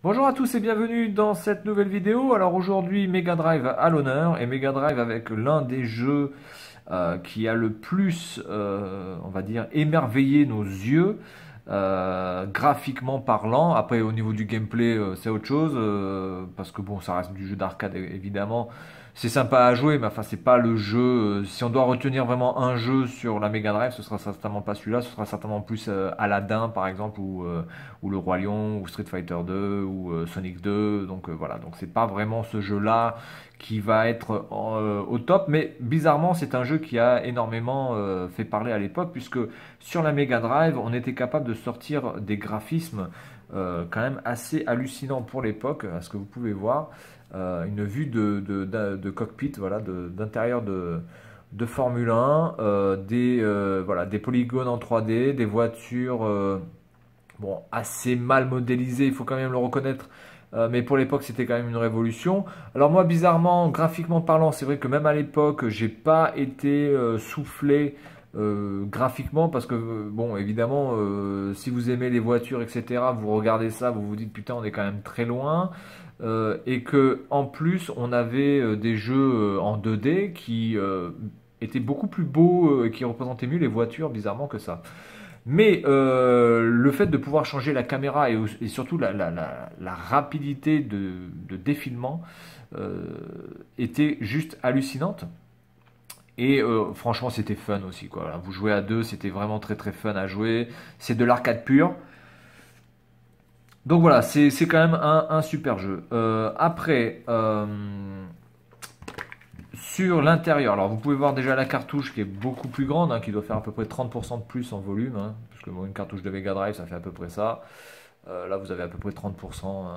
Bonjour à tous et bienvenue dans cette nouvelle vidéo. Alors aujourd'hui Mega Drive à l'honneur et Mega Drive avec l'un des jeux qui a le plus, on va dire, émerveillé nos yeux, graphiquement parlant. Après au niveau du gameplay c'est autre chose, parce que bon ça reste du jeu d'arcade évidemment. C'est sympa à jouer, mais enfin c'est pas le jeu. Si on doit retenir vraiment un jeu sur la Mega Drive, ce sera certainement pas celui-là. Ce sera certainement plus Aladdin par exemple, ou le Roi Lion, ou Street Fighter 2, ou Sonic 2. Donc voilà, donc c'est pas vraiment ce jeu-là qui va être au top. Mais bizarrement, c'est un jeu qui a énormément fait parler à l'époque, puisque sur la Mega Drive, on était capable de sortir des graphismes quand même assez hallucinants pour l'époque, à ce que vous pouvez voir. Une vue de cockpit, voilà, d'intérieur de Formule 1, voilà, des polygones en 3D, des voitures bon, assez mal modélisées, il faut quand même le reconnaître, mais pour l'époque c'était quand même une révolution. Alors moi bizarrement, graphiquement parlant, c'est vrai que même à l'époque, j'ai pas été soufflé graphiquement, parce que bon évidemment si vous aimez les voitures etc, vous regardez ça, vous vous dites putain on est quand même très loin. Et que en plus on avait des jeux en 2D qui étaient beaucoup plus beaux et qui représentaient mieux les voitures bizarrement que ça. Mais le fait de pouvoir changer la caméra et surtout la rapidité de défilement était juste hallucinante. Et franchement c'était fun aussi quoi. Vous jouez à deux, c'était vraiment très très fun à jouer. C'est de l'arcade pur. Donc voilà, c'est quand même un super jeu. Après, sur l'intérieur, alors vous pouvez voir déjà la cartouche qui est beaucoup plus grande, hein, qui doit faire à peu près 30% de plus en volume, hein, parce que bon, une cartouche de Mega Drive ça fait à peu près ça. Là vous avez à peu près 30%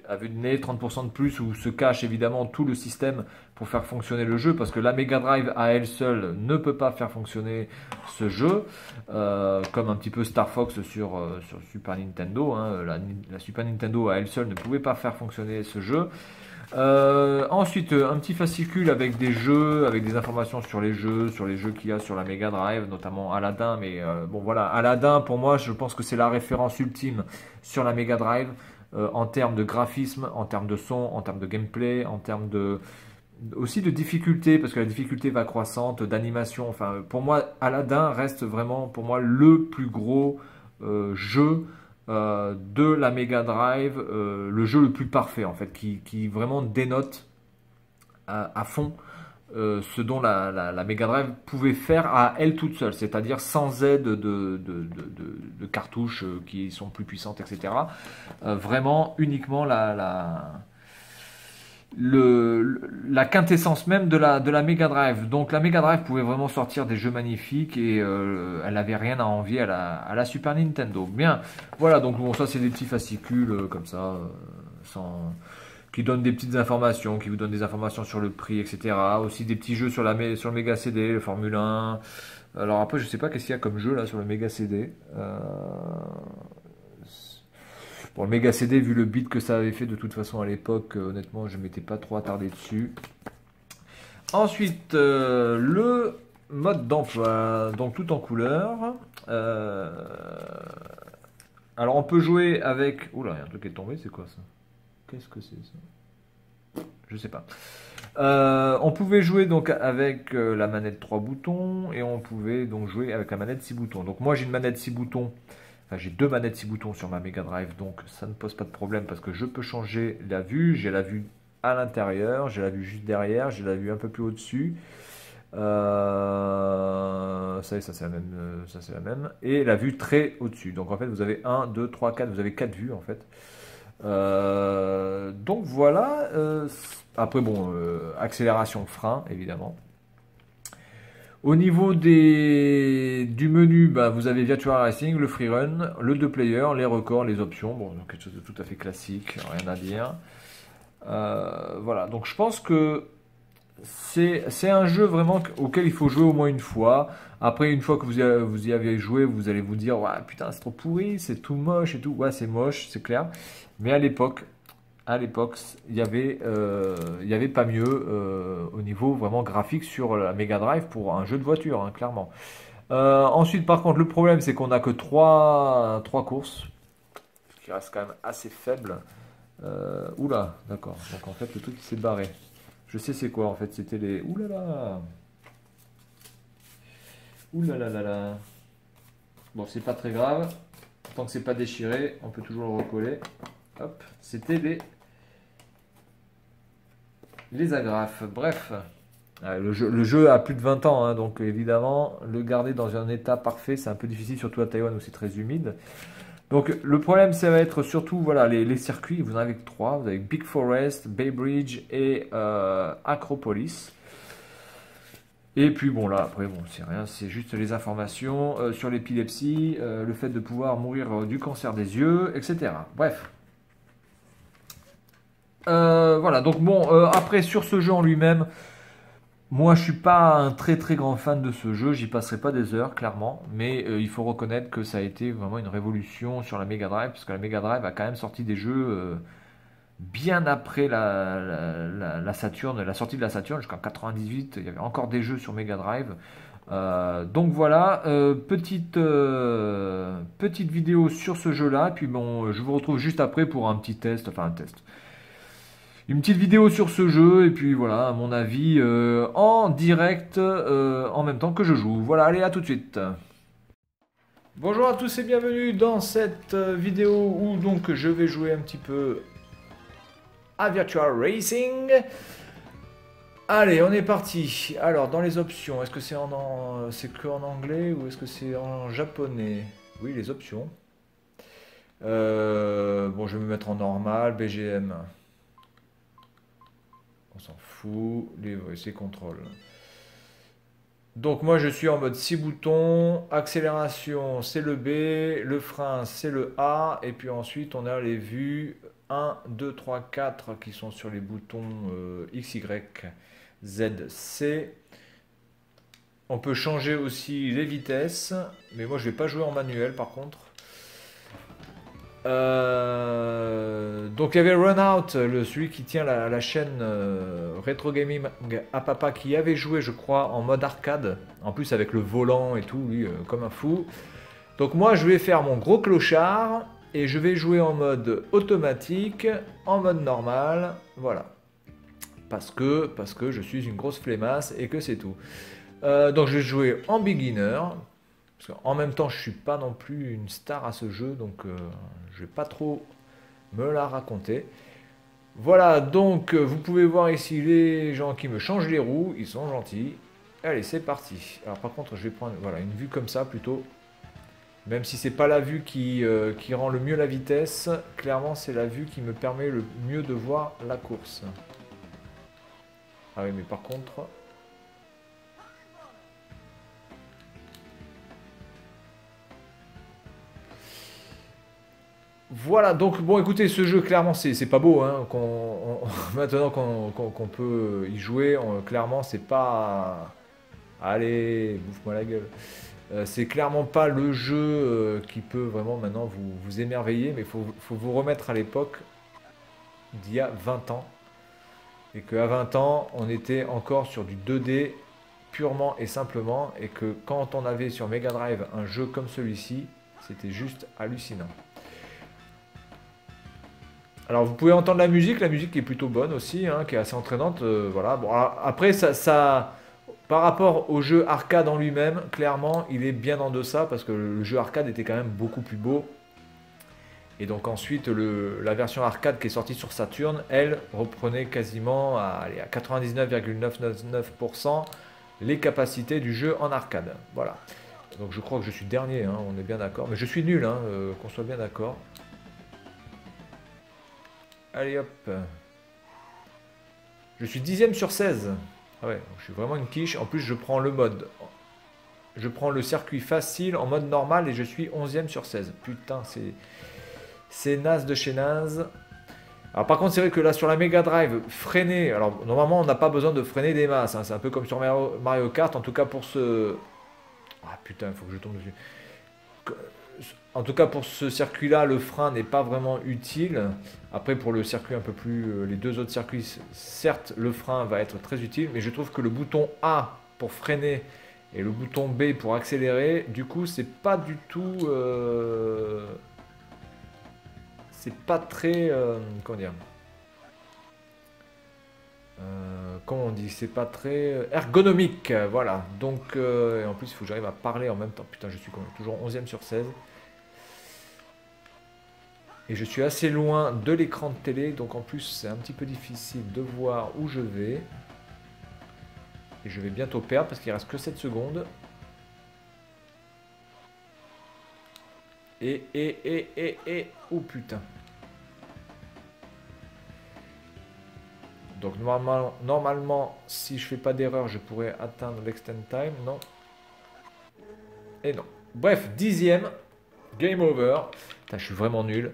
à vue de nez, 30% de plus, où se cache évidemment tout le système pour faire fonctionner le jeu, parce que la Mega Drive à elle seule ne peut pas faire fonctionner ce jeu, comme un petit peu Star Fox sur Super Nintendo, hein. La Super Nintendo à elle seule ne pouvait pas faire fonctionner ce jeu. Ensuite, un petit fascicule avec des jeux, avec des informations sur les jeux qu'il y a sur la Mega Drive, notamment Aladdin. Mais bon, voilà, Aladdin, pour moi, je pense que c'est la référence ultime sur la Mega Drive, en termes de graphisme, en termes de son, en termes de gameplay, en termes aussi de difficulté, parce que la difficulté va croissante, d'animation. Enfin, pour moi, Aladdin reste vraiment, pour moi, le plus gros jeu de la Mega Drive, le jeu le plus parfait en fait, qui vraiment dénote à fond ce dont la Mega Drive pouvait faire à elle toute seule, c'est-à-dire sans aide de cartouches qui sont plus puissantes, etc. Vraiment uniquement la quintessence même de la Mega Drive. Donc la Mega Drive pouvait vraiment sortir des jeux magnifiques, et elle n'avait rien à envier à la Super Nintendo. Bien, voilà, donc bon, ça c'est des petits fascicules comme ça, qui donnent des petites informations, qui vous donnent des informations sur le prix, etc. Aussi des petits jeux sur le Mega CD, le Formule 1. Alors après, je sais pas qu'est-ce qu'il y a comme jeu là sur le Mega CD. Bon, le Mega CD, vu le beat que ça avait fait de toute façon à l'époque, honnêtement, je ne m'étais pas trop attardé dessus. Ensuite, le mode d'emploi, donc tout en couleur. Alors, on peut jouer avec... Oula, il y a un truc qui est tombé, c'est quoi ça? Qu'est-ce que c'est ça? Je sais pas. On pouvait jouer donc avec la manette 3 boutons, et on pouvait donc jouer avec la manette 6 boutons. Donc moi, j'ai une manette 6 boutons. Enfin, j'ai deux manettes 6 boutons sur ma Mega Drive, donc ça ne pose pas de problème parce que je peux changer la vue. J'ai la vue à l'intérieur, j'ai la vue juste derrière, j'ai la vue un peu plus au-dessus. Ça c'est la même, ça c'est la même. Et la vue très au-dessus. Donc en fait, vous avez 1, 2, 3, 4, vous avez 4 vues en fait. Donc voilà. Après, bon, accélération, frein, évidemment. Au niveau du menu, bah, vous avez Virtua Racing, le Freerun, le 2 player, les records, les options. Bon, donc quelque chose de tout à fait classique, rien à dire. Voilà, donc je pense que c'est un jeu vraiment auquel il faut jouer au moins une fois. Après, une fois que vous y avez joué, vous allez vous dire, ouais, putain, c'est trop pourri, c'est tout moche et tout. Ouais, c'est moche, c'est clair. Mais à l'époque, il y avait pas mieux au niveau vraiment graphique sur la Mega Drive pour un jeu de voiture, hein, clairement. Ensuite, par contre, le problème, c'est qu'on n'a que trois courses, ce qui reste quand même assez faible. Oula, d'accord. Donc en fait, le truc il s'est barré. Je sais c'est quoi en fait, c'était les... Oulala. Oulala là là. Bon, c'est pas très grave. Tant que c'est pas déchiré, on peut toujours le recoller. Hop, c'était les agrafes. Bref, le jeu a plus de 20 ans, hein, donc évidemment, le garder dans un état parfait, c'est un peu difficile, surtout à Taïwan où c'est très humide. Donc le problème, ça va être surtout voilà, les circuits. Vous en avez que trois. Vous avez Big Forest, Bay Bridge et Acropolis. Et puis bon là après bon c'est rien, c'est juste les informations sur l'épilepsie, le fait de pouvoir mourir du cancer des yeux, etc. Bref. Voilà donc bon après sur ce jeu en lui-même, moi je suis pas un très très grand fan de ce jeu, j'y passerai pas des heures clairement, mais il faut reconnaître que ça a été vraiment une révolution sur la Mega Drive, parce que la Mega Drive a quand même sorti des jeux bien après la Saturn, la sortie de la Saturn, jusqu'en 98, il y avait encore des jeux sur Mega Drive. Donc voilà, petite vidéo sur ce jeu-là, puis bon, je vous retrouve juste après pour un petit test, enfin un test. Une petite vidéo sur ce jeu, et puis voilà, à mon avis, en direct, en même temps que je joue. Voilà, allez, à tout de suite. Bonjour à tous et bienvenue dans cette vidéo où donc je vais jouer un petit peu à Virtua Racing. Allez, on est parti. Alors, dans les options, est-ce que c'est que en anglais ou est-ce que c'est en japonais? Oui, les options. Bon, je vais me mettre en normal, BGM. On s'en fout. C'est contrôle. Donc moi je suis en mode 6 boutons, accélération c'est le B, le frein c'est le A, et puis ensuite on a les vues 1, 2, 3, 4 qui sont sur les boutons X, Y, Z, C. On peut changer aussi les vitesses, mais moi je vais pas jouer en manuel par contre. Donc il y avait Runout, celui qui tient la chaîne Retro Gaming à Papa, qui avait joué je crois en mode arcade, en plus avec le volant et tout, lui comme un fou. Donc moi je vais faire mon gros clochard et je vais jouer en mode automatique, en mode normal, voilà. Parce que je suis une grosse flemmasse et que c'est tout. Donc je vais jouer en beginner. Parce qu'en même temps, je suis pas non plus une star à ce jeu, donc je vais pas trop me la raconter. Voilà, donc vous pouvez voir ici les gens qui me changent les roues, ils sont gentils. Allez, c'est parti. Alors par contre, je vais prendre voilà, une vue comme ça plutôt. Même si c'est pas la vue qui rend le mieux la vitesse, clairement c'est la vue qui me permet le mieux de voir la course. Ah oui, mais par contre... Voilà, donc bon écoutez, ce jeu clairement c'est pas beau, hein, maintenant qu'on peut y jouer, clairement c'est pas... Allez, bouffe-moi la gueule. C'est clairement pas le jeu qui peut vraiment maintenant vous émerveiller, mais faut vous remettre à l'époque d'il y a 20 ans. Et qu'à 20 ans, on était encore sur du 2D purement et simplement, et que quand on avait sur Mega Drive un jeu comme celui-ci, c'était juste hallucinant. Alors vous pouvez entendre la musique qui est plutôt bonne aussi, hein, qui est assez entraînante. Voilà. Bon, après, par rapport au jeu arcade en lui-même, clairement, il est bien en deçà parce que le jeu arcade était quand même beaucoup plus beau. Et donc ensuite, la version arcade qui est sortie sur Saturn, elle reprenait quasiment à 99,999% les capacités du jeu en arcade. Voilà. Donc je crois que je suis dernier, hein, on est bien d'accord. Mais je suis nul, hein, qu'on soit bien d'accord. Allez hop. Je suis 10e sur 16. Ah ouais, je suis vraiment une quiche. En plus, je prends le mode. Je prends le circuit facile en mode normal et je suis 11e sur 16. Putain, c'est naze de chez naze. Alors par contre, c'est vrai que là, sur la Mega Drive, freiner... Alors, normalement, on n'a pas besoin de freiner des masses, hein. C'est un peu comme sur Mario Kart. En tout cas, pour ce... Ah putain, il faut que je tombe dessus. En tout cas, pour ce circuit-là, le frein n'est pas vraiment utile. Après, pour le circuit un peu plus... les deux autres circuits, certes, le frein va être très utile. Mais je trouve que le bouton A pour freiner et le bouton B pour accélérer, du coup, c'est pas du tout... c'est pas très, comment dire, comment on dit, c'est pas très ergonomique, voilà. Donc, et en plus, il faut que j'arrive à parler en même temps. Putain, je suis toujours 11e sur 16. Et je suis assez loin de l'écran de télé, donc en plus, c'est un petit peu difficile de voir où je vais. Et je vais bientôt perdre parce qu'il reste que 7 secondes. Oh putain. Donc normalement, si je fais pas d'erreur, je pourrais atteindre l'extend time. Non. Et non. Bref, 10e. Game over. Putain, je suis vraiment nul.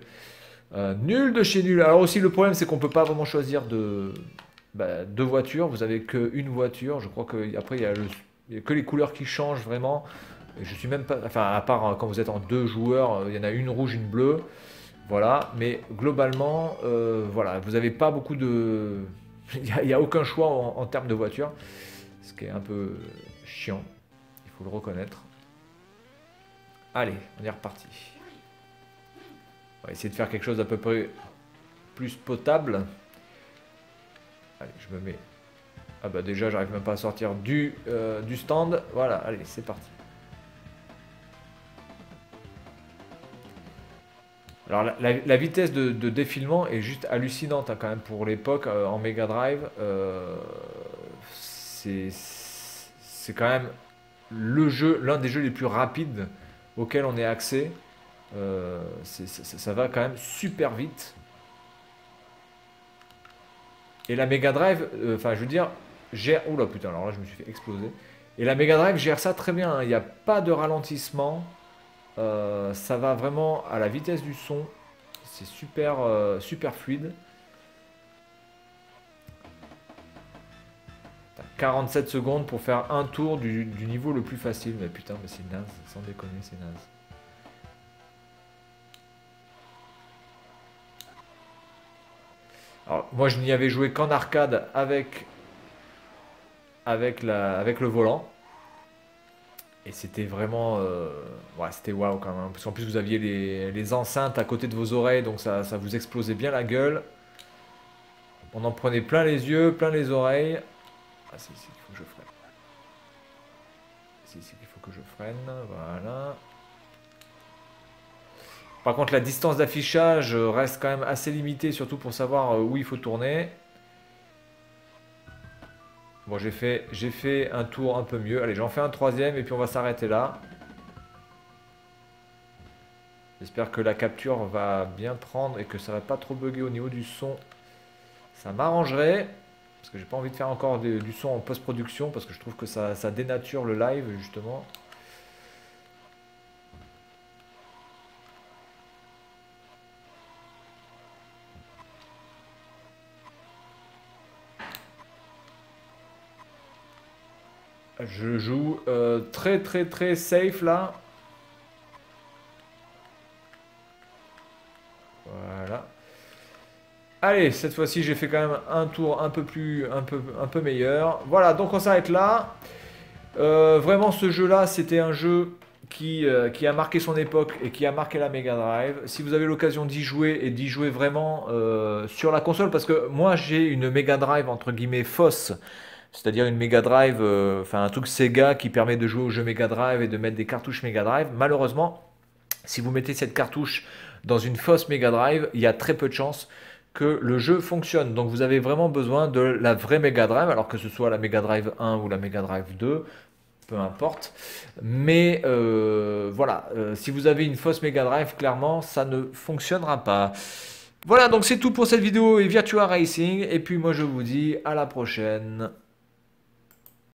Nul de chez nul. Alors aussi, le problème, c'est qu'on peut pas vraiment choisir deux voitures. Vous avez qu'une voiture. Je crois qu'après, il y a que les couleurs qui changent vraiment. Et je suis même pas... Enfin, à part quand vous êtes en 2 joueurs, il y en a une rouge, une bleue. Voilà. Mais globalement, voilà, vous n'avez pas beaucoup de... Il n'y a aucun choix en termes de voiture. Ce qui est un peu chiant. Il faut le reconnaître. Allez, on est reparti. On va essayer de faire quelque chose d'à peu près plus potable. Allez, je me mets... Ah bah déjà, j'arrive même pas à sortir du stand. Voilà, allez, c'est parti. Alors la vitesse de défilement est juste hallucinante hein, quand même pour l'époque en Mega Drive. C'est quand même l'un des jeux les plus rapides auxquels on ait accès. Ça va quand même super vite. Et la Mega Drive, enfin je veux dire, gère... Oula putain, alors là je me suis fait exploser. Et la Mega Drive gère ça très bien, hein. Il n'y a pas de ralentissement. Ça va vraiment à la vitesse du son. C'est super, super fluide. 47 secondes pour faire un tour du niveau le plus facile. Mais putain, mais c'est naze, sans déconner, c'est naze. Alors, moi, je n'y avais joué qu'en arcade avec le volant. Et c'était vraiment... ouais, c'était waouh quand même. Parce qu'en plus, vous aviez les enceintes à côté de vos oreilles. Donc, ça vous explosait bien la gueule. On en prenait plein les yeux, plein les oreilles. Ah, c'est ici qu'il faut que je freine. C'est ici qu'il faut que je freine. Voilà. Par contre, la distance d'affichage reste quand même assez limitée, surtout pour savoir où il faut tourner. Bon, j'ai fait un tour un peu mieux. Allez, j'en fais un troisième et puis on va s'arrêter là. J'espère que la capture va bien prendre et que ça va pas trop bugger au niveau du son. Ça m'arrangerait. Parce que j'ai pas envie de faire encore du son en post-production parce que je trouve que ça dénature le live justement. Je joue très safe là. Voilà. Allez, cette fois-ci j'ai fait quand même un tour un peu meilleur. Voilà, donc on s'arrête là. Vraiment ce jeu-là, c'était un jeu qui a marqué son époque et qui a marqué la Mega Drive. Si vous avez l'occasion d'y jouer et d'y jouer vraiment sur la console, parce que moi j'ai une Mega Drive entre guillemets fausse. C'est-à-dire une Mega Drive, enfin un truc Sega qui permet de jouer aux jeux Mega Drive et de mettre des cartouches Mega Drive. Malheureusement, si vous mettez cette cartouche dans une fausse Mega Drive, il y a très peu de chances que le jeu fonctionne. Donc vous avez vraiment besoin de la vraie Mega Drive, alors que ce soit la Mega Drive 1 ou la Mega Drive 2, peu importe. Mais voilà, si vous avez une fausse Mega Drive, clairement, ça ne fonctionnera pas. Voilà, donc c'est tout pour cette vidéo et Virtua Racing. Et puis moi je vous dis à la prochaine.